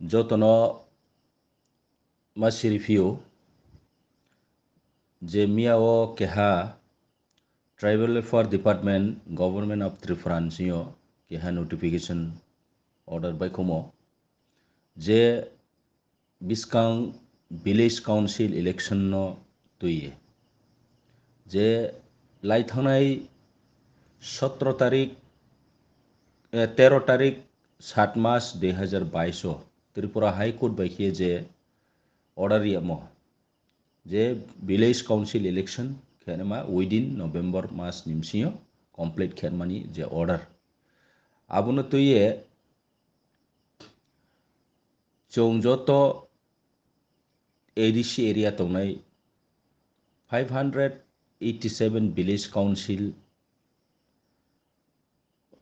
যতনো মাসিরিফিও যে মিয়াও কেহা tribal welfare department government of ত্রিপুরানसियो केहा नोटिफिकेशन ऑर्डर बाय कमो जे बिस्कां विलेज काउंसिल इलेक्शन नो तुये जे लाइथांनाय 17 तारीख 13 तारीख 7 मास 2022 त्रिपुरा हाई कोर्ट बायखिए जे ऑर्डर यामो जे विलेज काउंसिल इलेक्शन खेनमा विदिन नवेम्बर मास निमसियो कमप्लीट खेनमानी जे ऑर्डर आबुनो तुये चौंजतो एडीसी एरिया तंनाय 587 विलेज काउंसिल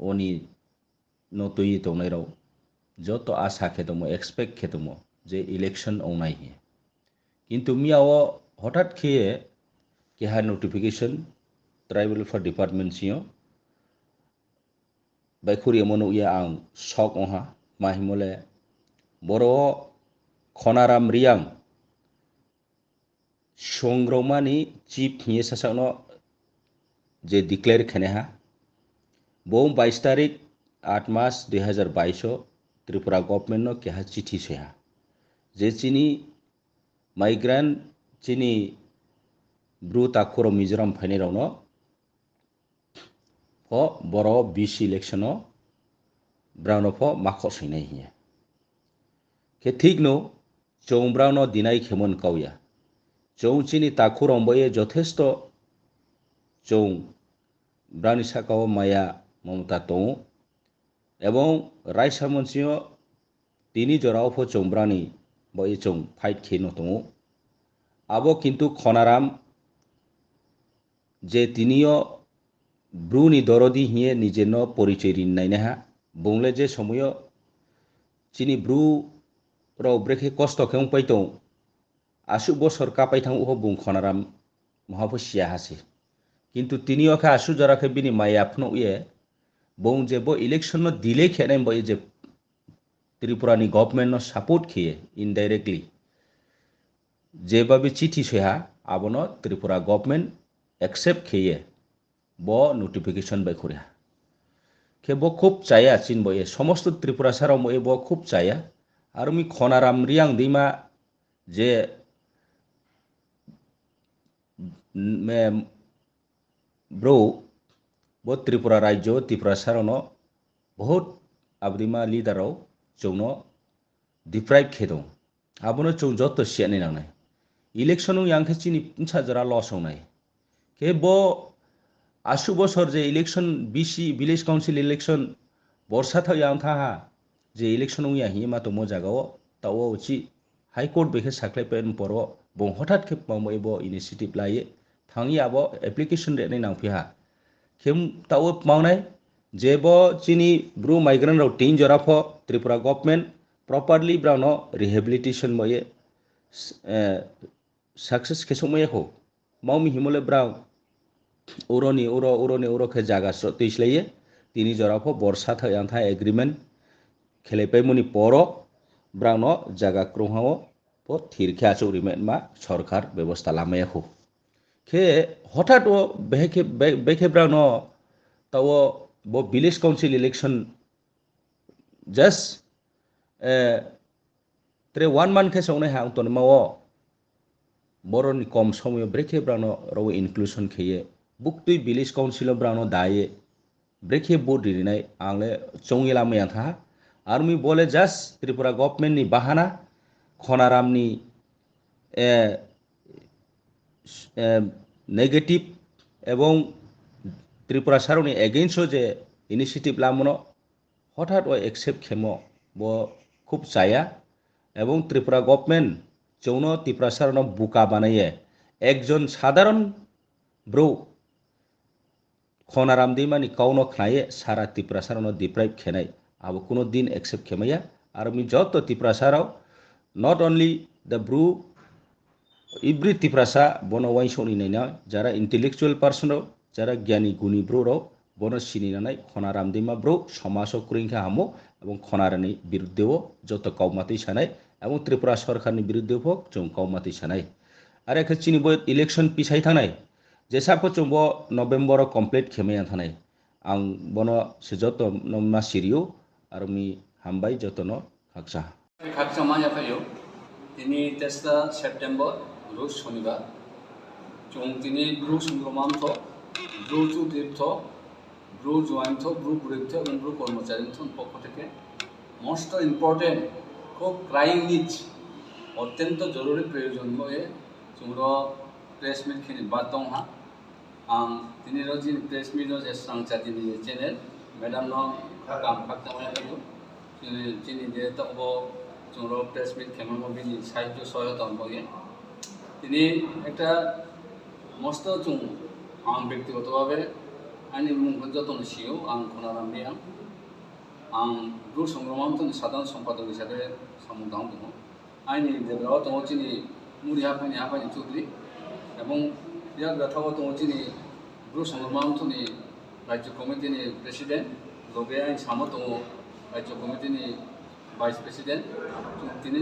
ओनी नतुई तंनाय राव जतो आशा खेदमो एक्सपेक्ट खेदमो जे इलेक्शन औनाय हे किन्तु मियाव हठात खेये केहा नोटिफिकेशन ट्राइबल वेलफेयर डिपार्टमेंट सियो बायखुरि मनो या आं शक ओहा माहिमले बरो खनाराम रियां संग्रौमानि चीफ हिए सासानो जे डिक्लेयर खेनेहा बो 22 तारीख 8 मास 2022 त्रिपुरा गवर्नमेंट नो केहा चिठी सेहा जे चिनी माइग्रेंट चिनी ब्रू ताखुरो मिजोराम फाइनेरावनो फो बरो बीसी इलेक्शनो ब्राउनो फो माखो सैनाय हिए के ठीक नो चौ ब्राउनो दिनाय खेमन काउया चौ चिनी ताखुरो बये यथेष्ट चौ ब्राउनि साकाओ माया ममता तो एवं रायसा मनसियो तिनी जराव फो चौ ब्राउनि बये चौ फाइट खेनो तो आबो किन्तु खनाराम जे तिनियो ब्रूनि दरदी हिए निजेनो परिचय रिन्नायनेहा बुंले जे समयो चिनी ब्रू राव ब्रेखे कष्ट खें पाइतो आसु बसर कापाय थां उहो बुं खनाराम महाफो सिया हासे किन्तु तिनियो खा आसु जराखे बिनि माय आपनो उये बुं जे बो इलेक्शन नो डिले खेनाय बये जे त्रिपुरानि गवर्नमेंट नो सपोर्ट खेये इनडाइरेक्टली जेबाबि चिठी सेहा आबनो त्रिपुरा गवर्नमेंट एक्सेप्ट खेये बो नोटिफिकेशन बाय खुरिया के बो खूब चाया चिन बये समस्त त्रिपुरा साराव बये बो खूब चाया आरो मी खनाराम रियां दैमा जे ब्रो बो त्रिपुरा राज्य त्रिपुरा सारावनो बहुत आबदिमा लीडराव चौनो डिप्राइव खेदों आबनो चौ जत सियाने नांनाय इलेक्शन यांखे चिनी पिंचा जरा लॉस होनाय के बो आसु बसर जे election VC village council election बरसा था yang था जे इलेक्शन या हि मा तो मो जागाव ताव उची हाई कोर्ट बेखे साख्ले पेन परो बं हठात के मावै बो इनिशिएटिव लाये थांगी आबो एप्लीकेशन रेनै नांफिहा खेम ताव मावनाय जेबो चिनी ब्रू माइग्रेंट राव तीन जराफो त्रिपुरा गवर्नमेंट प्रॉपरली ब्राउनो रिहेबिलिटेशन बये सक्सेस केसमयखौ मावमी हिमले ब्राउ उरो के जागा तैस्लाये तिनी जराफो बरसा था एग्रीमेंट खेलेपै मुनि परो ब्राउनो जागा क्रोहाओ पो थिरखे आचौरिमेंट मा सरकार व्यवस्था लामायाखौ के हठात वो बेखे ब्राउनो ताव बो विलेज काउंसिल इलेक्शन जस्ट त्रे 1 month के सौने हां तो मावो बरोनि कम समय ब्रेखे ब्राउनो राव इनक्लूजन खेये बुक तुई विलेज काउंसिल ब्राउनो दाये ब्रेखे बोर्ड रिनाय आंले चौंगे लामाया था आर्मी बोले जस्ट त्रिपुरा गवर्नमेंट नि बाहाना खनारामनि नेगेटिव एवं त्रिपुरा सारावनि एगेन्स्ट जे इनिशिएटिव लामनो हठात वो एक्सेप्ट खेमो वो खूब चाया एवं त्रिपुरा गवर्नमेंट चौनो त्रिपुरा सारावनो बुका बानाये एकजन साधारण ब्रो खनाराम दैमानि काउनो खाये सारा त्रिपुरा सारावनो डिप्राइव खेनाय आबो कोनो दिन एक्सेप्ट खेमाया आरो मी जत त्रिपुरा साराव नॉट ओनली द ब्रू इब्री त्रिपुरा सा बनो वाइसोनि नैना जरा इंटेलेक्चुअल पर्सन जरा ज्ञानी गुणी bro Rao bono sininanai khonaram dima bro somaso kuringkha hamo এবং খনারানি বিরুদ্ধেও যত কৌমাতি সানাই এবং ত্রিপুরা সরকারনি বিরুদ্ধেও जों কৌমাতি সানাই আর এক চিনিব ইলেকশন পিছাই থানাই যেসাবো जों নভেম্বর কমপ্লিট খেমায়া থানাই आं বনো সে যত নমা সিরিও আর মি হামবাই যতন হাকসা হাকসা মায়া ফাইও তিনি 3 সেপ্টেম্বর রোজ শনিবার जों তিনি ব্রু সংগ্রমাম থ ব্রু তীর্থ ব্রু জয়েন্ট ব্রু বুড়িথ এবং ব্রু কর্মচারী পক্ষ থেকে মোস্ট ইম্পর্টেন্ট খুব ক্রাইং নিডস অত্যন্ত জরুরি প্রয়োজন হয়ে जों প্রেস মিট খেনি বাদ দं हा आं दिनै जी प्रेस मिट जेसां दिनै चेनेल मेडाम काम खालामनाय फायो दिनै जे तंबो जों प्रेस मिट खेमांगो बिनि साहित्य सहायता बगे दिनै একটা मस्त जों आं व्यक्तिगतभावे आंनि मुंखौ जतन सियो आं खनाराम रियां आं ब्रु संग्रमामनि साधारन सम्पादक हिसाबै सामुदां दङ आंनि गेजेराव दङ दिनै मुरि हाफानि चौधरी এবং या गथाव दङ दिनै ब्रु संग्रमामनि राज्य कमिटिनि प्रेसिडेन्ट लगे आं सामो दङ राज्य कमिटिनि भाइस प्रेसिडेन्ट दिनै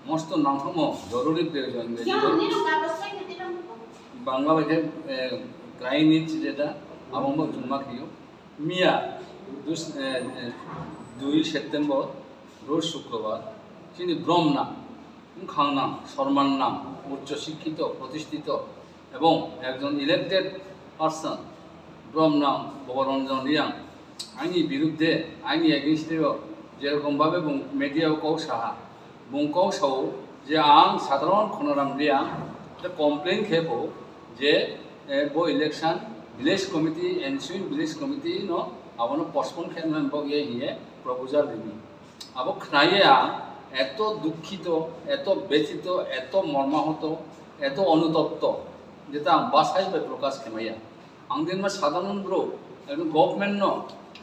मस्त नांथाम जरुरी प्रयोजन बांग्लादेश क्राइम निड्स जेटा आबंबो जुम्मा खियो मिया 2 सेप्टेम्बर रोज शुक्रवार যিনি ব্রহ্ম নাম খাং নাম সম্মান নাম উচ্চশিক্ষিত প্রতিষ্ঠিত এবং একজন ইলেক্টেড পার্সন ব্রহ্ম নাম বাবারঞ্জন রিয়াং আইনি বিরুদ্ধে আইনি এগেইনস্টেও যেরকমভাবে মিডিয়াও কৌসাহা কৌসাও যে आं সাধারণ খনারাম রিয়াং কমপ্লেন খেবো যে বো ইলেকশন ভিলেজ কমিটি এনসুইন ভিলেজ কমিটি নো আবনো পোস্টপোন খেলমেন বগে হিয়ে প্রপোজাল দিবি আবো খাইয়ে आं এত দুঃখিত এত ব্যথিত এত মর্মাহত এত অনুতপ্ত যেটা বাসাইবে প্রকাশ খেমাইয়া आं दिनमा সাধারণ ব্রো একজন গভর্নমেন্ট ন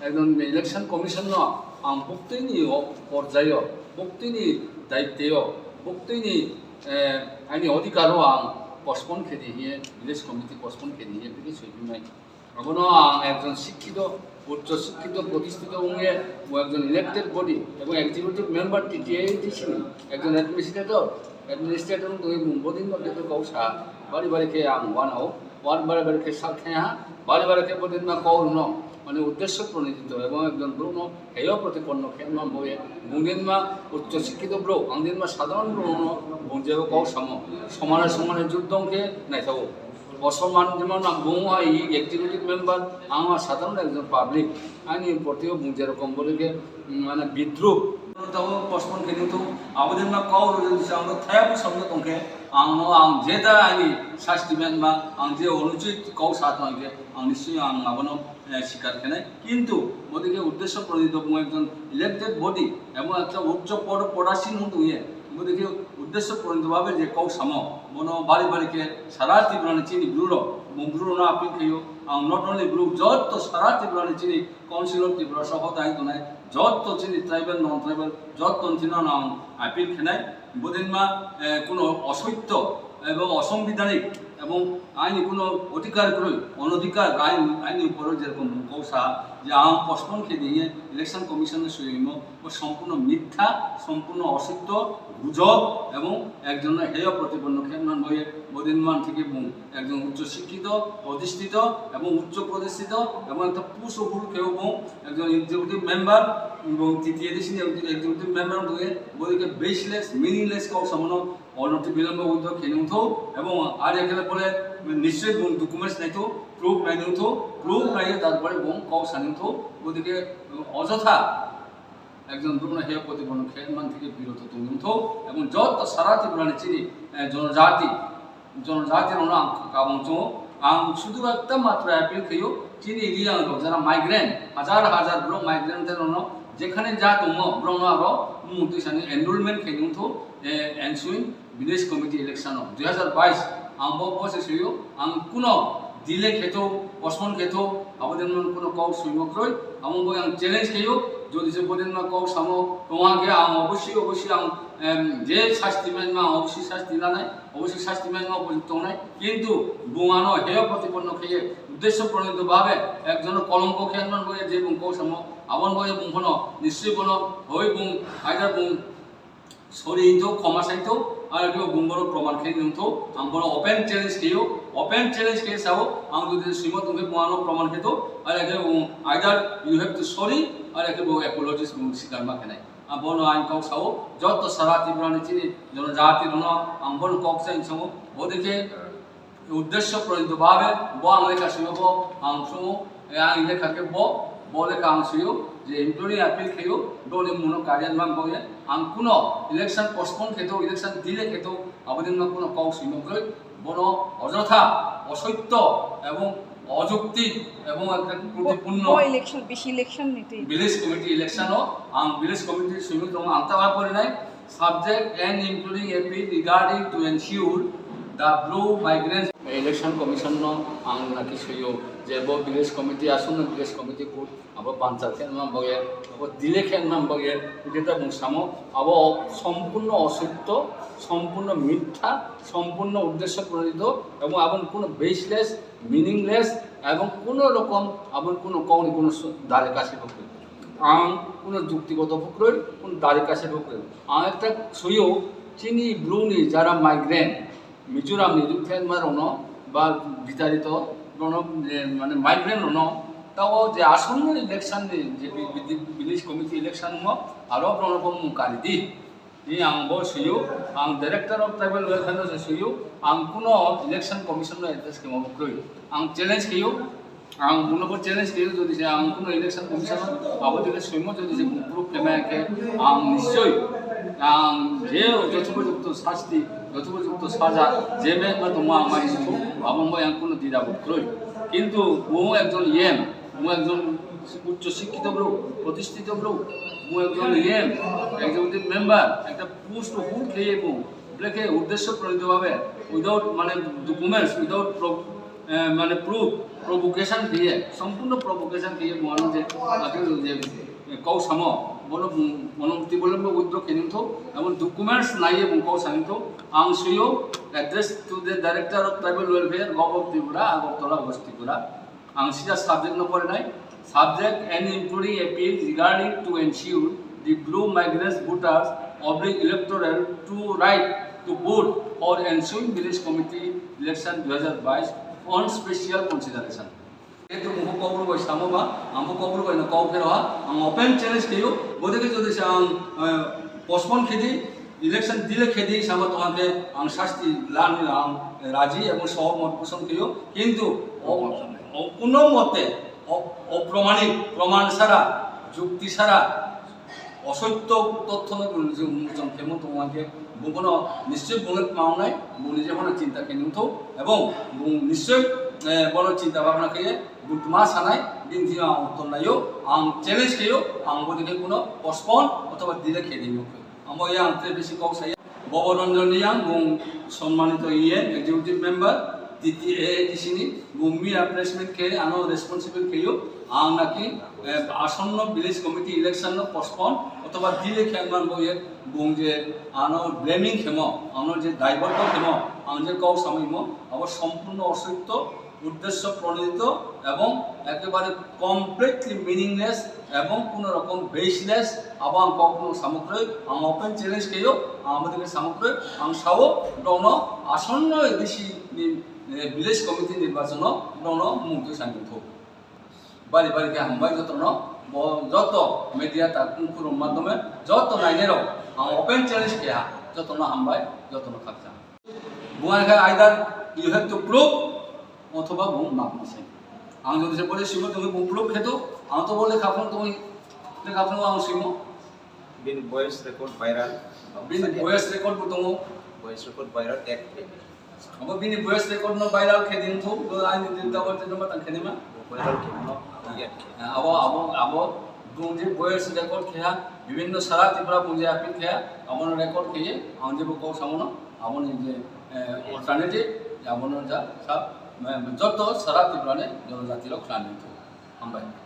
একজন ইলেকশন কমিশন ন आं বক্তৈনি পর্যায় বক্তৈনি দায়িত্ব বক্তৈনি আইনি অধিকারও आं পোস্টপোন খেদি হিয়ে ভিলেজ কমিটি পোস্টপোন খেদি হিয়ে বিকে সইবিমাই আবনো आं একজন শিক্ষিত উচ্চ শিক্ষিত প্রতিষ্ঠিত উঙ্গে একজন ইলেক্টেড বডি এবং এক্সিকিউটিভ মেম্বার টিটিএটিসি একজন অ্যাডমিনিস্ট্রেটর দুই বদিন মধ্যে কৌশা বাড়ি বাড়িকে आं ওয়ানাও ওয়ান বাড়ি সাক্ষেহা বাড়ি বদিন মা কৌর ন মানে উদ্দেশ্য প্রণোদিত এবং একজন ব্রুন হেয় প্রতিপন্ন খেলমা বয়ে বুংদিনমা উচ্চ শিক্ষিত ব্রো আংদিনমা সাধারণ ব্রুন বুঝে কৌশাম সমানে যুদ্ধকে নাইথাও অসম্মান যেমন বুয়া ই এক্সিকিউটিভ মেম্বার আমার সাধারণ একজন পাবলিক আইনি প্রতিও যেরকম বলে মানে বিদ্রুপ পোস্টপন কিন্তু আমাদের না কাউ আমরা থায়াবো সঙ্গে তোমাকে आं जेदा आंनि सास्टिमेन्ट बा आं जे अनुचित कौ साथनके आं निश्चय आं माबानो स्वीकार खेनाय किन्तु मोदिके उद्देश्य प्रणीत एकजन इलेक्टेड बडी एबं एकटा उच्च पदासीन हुए मोदिके उद्देश्य प्रणीतभावे जे कौ सामो मनो बारी बारीके सारा त्रिपुरानि चिनि ब्रुनो आपिल खियो आं नट ओनलि ब्रु जत सारा त्रिपुरानि चिनि काउन्सिल अफ त्रिपुरा सह दायि दनाय जत चिनि ट्राइबल नन ट्राइबल जत चिनो आं आपिल खेनाय बोदिनमा कोनो असत्य এবং অসাংবিধানিক এবং আইনি কোনো অধিকার করে অনধিকার আইনি উপরও যেরকম কৌশা যে আম পোস্টপন খেয়ে ইলেকশন কমিশনের সহিম ও সম্পূর্ণ মিথ্যা সম্পূর্ণ অসত্য গুজব এবং একজন হেয় প্রতিপন্ন খেলমান বইয়ে বদিনমান থেকে একজন উচ্চশিক্ষিত প্রতিষ্ঠিত এবং উচ্চ প্রতিষ্ঠিত এবং একটা পুষহুল কেউ একজন এক্সিকিউটিভ মেম্বার এবং তৃতীয় দেশি এক্সিকিউটিভ মেম্বার হয়ে বইকে বেসলেস মিনিংলেস কৌশামনো অনতি বিলম্ব উদ্যোগ খেয়ে উঠো এবং আর এখানে বলে নিশ্চয়ই ডকুমেন্টস নাইতো প্রুফ নাইনি উঠো প্রুফ নাইয়ে তারপরে কৌ সানি উঠো ওদিকে অযথা একজন ব্রুণ হেয় প্রতিপন্ন খেলমান থেকে বিরত তুমি উঠো এবং যত সারা ত্রিপুরানি চিনি জনজাতির কাবং চো आं শুধু একটা মাত্র অ্যাপিল খেয়েও চিনি রিয়াং যারা মাইগ্রেন্ট হাজার ব্রো মাইগ্রেন্টের যেখানে যা দङ ব্রণ আরো মুক্তিসানি এনরোলমেন্ট খেয়ে एनसुइन विलेज कमिटी इलेक्शन 2022 आं बसे सुयो आं कुनो दिले खेतो पोस्टपोन खेतो आबोदिन कुनो कौ सुइमक्रय आं बय आं चैलेंज खेयो যদি যে বদিন মা কৌ সামো তোমাকে আং অবশ্যই আং যে শাস্তি মেন মা অবশ্যই শাস্তি না নাই অবশ্যই শাস্তি মেন মা উপযুক্ত নাই কিন্তু বুঙানো হেয় প্রতিপন্ন খেয়ে উদ্দেশ্য প্রণীতভাবে একজন কলঙ্ক খেয়ান বইয়ে যে বুং কৌ সাম আবন বইয়ে বুং ফোন নিশ্চয়ই বন হই বুং আইদার বুং সরি ইনথো ক্ষমা সাইতো আর কেউ বুংবড় প্রমাণ খেয়ে নিমথো আম বড় ওপেন চ্যালেঞ্জ খেয়েও ওপেন চ্যালেঞ্জ খেয়ে সাবো আম যদি শ্রীমত তুমি পুরানো প্রমাণ খেতো আর একে either you have to sorry আর একে অ্যাপোলজিস স্বীকার মা খেনাই আম বড় আইন কক সাবো যত সারা তীব্রানি চিনি জনজাতি রন আম বড় কক সাইন সাবো ওদিকে উদ্দেশ্য প্রণীতভাবে ব আং লেখা শিব আং সুমো আং লেখাকে ব লেখা আং শিও যে ইনক্লুডিং অ্যাপিল খেয়েও ডোনি মুনো কার্যান মান বয়ে আং কোনো ইলেকশন পোস্টপোন খেতো ইলেকশন দিলে খেতো আবেদন কোনো কক শিমগ্রই বড় অযথা অসত্য এবং অযৌক্তিক এবং একটা ত্রুটিপূর্ণ ইলেকশন বেশি ইলেকশন নিতে ভিলেজ কমিটি ইলেকশনও আং ভিলেজ কমিটি সুইমিং এবং আন্তাবার করে নাই subject and including appeal regarding to ensure the blue migrants election commission no ang naki suyo je bo village committee asun na village committee ko abo panchayat khen nam boge abo dile khen nam boge jeta musamo abo সম্পূর্ণ অসত্য সম্পূর্ণ মিথ্যা সম্পূর্ণ উদ্দেশ্য প্রণীত এবং আবন কোনো baseless meaningless এবং কোনো রকম আবন কোনো কৌনি কোনো দাঁড়ে কাছে বকরে আং কোনো যুক্তিগত বকরে কোনো দাঁড়ে কাছে বকরে আং একটা সুyo চিনি ব্লুনি যারা মাইগ্রেন্ট মিজোরাম নিযুক্ত রনো বা বিতাড়িত রনো মানে মাইগ্রেন্ট রনো তাও যে আসন্ন ইলেকশন যে ভিলেজ কমিটি ইলেকশন আরো রণকম কারিদি ই আং ব সুয়ু আং ডাইরেক্টর অফ ট্রাইবাল ওয়েলফেয়ার সুয়ু আং কোনো ইলেকশন কমিশন এড্রেস কে মবক্রই আং চ্যালেঞ্জ কিউ আং বুনবো চ্যালেঞ্জ কিউ যদি সে আং কোনো ইলেকশন কমিশন আবদিকে সুইম যদি সে গ্রুপ কেমাকে আং নিশ্চয় আং যে যথোপযুক্ত শাস্তি যথোপযুক্ত সাজা যে মেঘ তোমা আমায় আবন বই আং কোনো দিদা বক্রই কিন্তু ও একজন ইয়েম ও একজন উচ্চ শিক্ষিত লোক প্রতিষ্ঠিত লোক ও একজন ইয়েম এক্সিকিউটিভ মেম্বার একটা পোস্ট হুড খেয়ে ব্লেকে উদ্দেশ্য প্রণীতভাবে উইদাউট মানে ডকুমেন্টস উইদাউট মানে প্রুফ প্রভোকেশন দিয়ে সম্পূর্ণ প্রভোকেশন দিয়ে মানুষ যে কৌ সাম বলো মনোমুক্তি বললেন উইথড্র কিনিমথো এবং ডকুমেন্টস নাই এবং কৌ সামিথো আং সুয়ো address to the director of tribal welfare gov of Tripura Agartala west Tripura আং সিজা সাবজেক্ট ন করে নাই subject and including appeals regarding to ensure the blue migrants voters of the electoral to right to vote for ensuing village committee election 2022 on special consideration. itu muhu kobru boy samoba ambo kobru boy na kau phero ha ang open challenge kiyo bodeke jodi sang postpone khedi election dile khedi sama tomake ang shasti lan ang raji ebong সহমত পোষণ kiyo কিন্তু কোনো মতে অপ্রমাণিক প্রমাণ ছাড়া যুক্তি ছাড়া অসত্য তথ্য উন্মোচন খেমো তোমাকে কোনো নিশ্চয় বুলেট মাওনাই নিজে কোনো চিন্তা কেনিউথ এবং নিশ্চয় বড় চিন্তা ভাবনা খেয়ে বুটমা সানাই দিন দিন উত্তর নাইও আং চ্যালেঞ্জ খেয়েও আং বদিকে কোনো পস্পন অথবা দিলে খেয়ে দিই আমার এই আংতে বেশি কক সাই বাবারঞ্জন ইয়াং সম্মানিত executive member disini bumi replacement ke ano responsible keyo ang naki আসন্ন ভিলেজ কমিটি ইলেকশন পোস্টপোন অথবা দিলে খেমান বইয়ে বুং যে আনো ব্লেমিং খেম আনো যে দায়বদ্ধ খেম আং যে কও সামিম আবার সম্পূর্ণ অসত্য উদ্দেশ্য প্রণীত এবং একেবারে কমপ্লিটলি মিনিংলেস এবং কোনো রকম বেসলেস আবার কখনো সামগ্রী আং ওপেন চ্যালেঞ্জ কেও আমাদেরকে সামগ্রী আং সাও দন আসন্ন এদেশি ভিলেজ কমিটি নির্বাচন দন মুক্ত সামিল হোক বাড়ি বাড়িকে হামবাই যত মিডিয়া তার কুকুরের মাধ্যমে যত নাইনেরও ওপেন চ্যালেঞ্জ কেয়া যত হামবাই যত খাচ্ছা বুয়াখায় either you have to prove অথবা বুম মাপনিছে আং যদি সে বলে সিমো তুমি বুম প্রুভ খেতো আং তো বলে খাফন তুমি খাফন আং সিমো বিন ভয়েস রেকর্ড ভাইরাল বিন ভয়েস রেকর্ড বতমো ভয়েস রেকর্ড ভাইরাল এক अब बिनी वॉइस रिकॉर्ड न वायरल के दिन थो तो आई दिन दावर ते नंबर तंखे में ভাইরাল কেমন अब बुंजे वॉइस रेकॉर्ड खेया विभिन्न सारा त्रिपुरा बुंजे आपिल खेया अमन रेकॉर्ड खेये आंजे बको सामनो अमन जे अल्टरनेटिव अमन जा सब जत सारा त्रिपुरा ने जनजाति लो खाने थो हम भाई